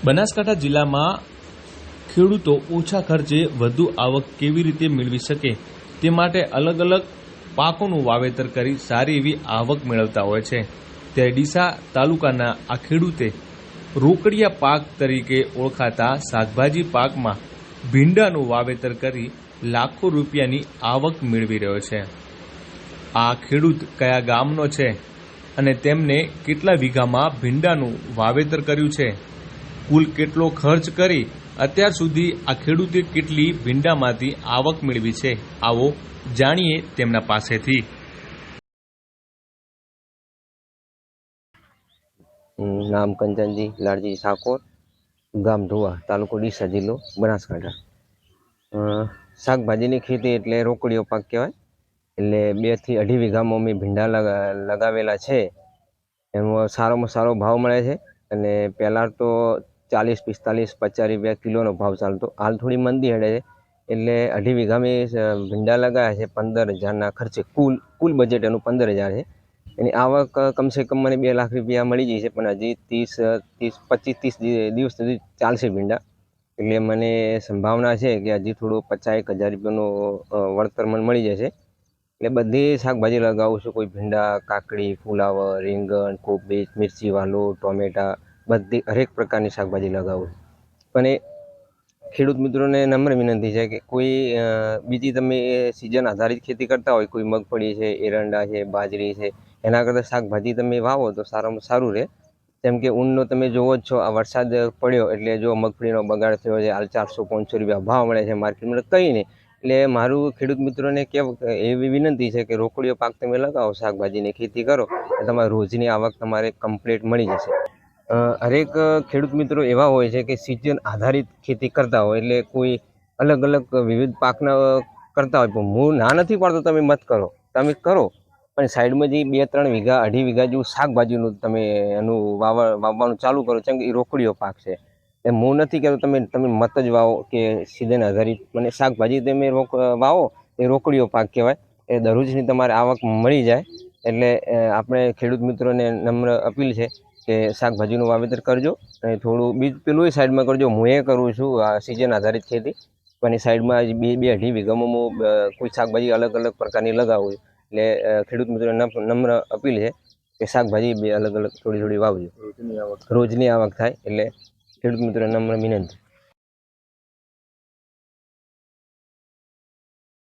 બનાસકાંઠા જિલ્લામાં ખેડૂતો ઓછા ખર્ચે વધુ આવક કેવી રીતે મેળવી શકે તે માટે અલગ અલગ પાકોનું વાવેતર કરી સારી એવી આવક મેળવતા હોય છે। ત્યારે ડીસા તાલુકાના આ ખેડૂતે રોકડિયા પાક તરીકે ઓળખાતા શાકભાજી પાકમાં ભીંડાનું વાવેતર કરી લાખો રૂપિયાની આવક મેળવી રહ્યો છે। આ ખેડૂત કયા ગામનો છે અને તેમને કેટલા વીઘામાં ભીંડાનું વાવેતર કર્યું છે, કુલ કેટલો ખર્ચ કરી અત્યાર સુધી આ ખેડૂતે કેટલી ભીંડામાંથી આવક મેળવી છે, આવો જાણીએ તેમના પાસેથી। नाम कंचनजी लालजी ठाकोर, गाम धुआ, तालुको डीसा, जिल्लो बनासकांठा। शाकभाजीनी खेती એટલે રોકડીયો પાક કહેવાય। એટલે 2 થી 2.5 વીઘામાં અમે ભીંડા લગાવેલા છે। એમાં સારામાં સારો ભાવ મળે છે અને પહેલાં તો 40, 45, 50 રૂપિયા કિલોનો ભાવ ચાલતો। હાલ થોડી મંદી હેડે છે એટલે 2.5 વીઘામાં ભીંડા લગાવ્યા છે 15,000ના ખર્ચે। કુલ બજેટ એનું 15,000 છે। એની આવક કમસે કમ મને 2 લાખ રૂપિયા મળી જશે, પણ હજી 25-30 દિવસ સુધી ચાલશે ભીંડા। એટલે મને સંભાવના છે કે હજી થોડું 50,000 રૂપિયાનું વળતર મને મળી જશે। એટલે બધી શાકભાજી લગાવું છું, કોઈ ભીંડા, કાકડી, ફુલાવર, રીંગણ, કોબીજ, મિર્ચી, વાલો, ટોમેટા, બધી હરેક પ્રકારની શાકભાજી લગાવું છું। પણ એ ખેડૂત મિત્રોને નમ્ર વિનંતી છે કે કોઈ બીજી તમે સિઝન આધારિત ખેતી કરતા હોય, કોઈ મગફળી છે, એરંડા છે, બાજરી છે, એના કરતાં શાકભાજી તમે વાવો તો સારામાં સારું રહે। જેમ કે ઊનનો તમે જોવો જ છો, આ વરસાદ પડ્યો એટલે જો મગફળીનો બગાડ થયો છે, હાલ 400-500 રૂપિયા ભાવ મળે છે માર્કેટમાં, કંઈ નહીં। એટલે મારું ખેડૂત મિત્રોને એવી વિનંતી છે કે રોકડીયો પાક તમે લગાવો, શાકભાજીની ખેતી કરો, તો તમારે રોજની આવક તમારે કમ્પ્લીટ મળી જશે। હરેક ખેડૂત મિત્રો એવા હોય છે કે સિઝન આધારિત ખેતી કરતા હોય, એટલે કોઈ અલગ અલગ વિવિધ પાકના કરતા હોય। પણ હું ના નથી પાડતો તમે મત કરો, તમે કરો, પણ સાઈડમાં જે 2-3 વીઘા 2.5 વીઘા જેવું શાકભાજીનું તમે એનું વાવવાનું ચાલુ કરો, કેમ કે એ રોકડીયો પાક છે। એમ હું નથી કહેતો તમે મત જ વાવો કે સિઝન આધારિત, મને શાકભાજી તમે વાવો એ રોકડીયો પાક કહેવાય। એ દરરોજની તમારે આવક મળી જાય। એટલે આપણે ખેડૂત મિત્રોને નમ્ર અપીલ છે કે શાકભાજીનું વાવેતર કરજો અને થોડું બીજ પેલું સાઈડમાં કરજો। હું એ કરું છું આ સિઝન આધારિત ખેતી, પણ એ સાઈડમાં 2-2.5 વીઘામાં હું કોઈ શાકભાજી અલગ અલગ પ્રકારની લગાવું છું। એટલે ખેડૂત મિત્રોને નમ્ર અપીલ છે કે શાકભાજી અલગ અલગ થોડી વાવજો, રોજની આવક થાય। એટલે ખેડૂત મિત્રોને નમ્ર વિનંતી।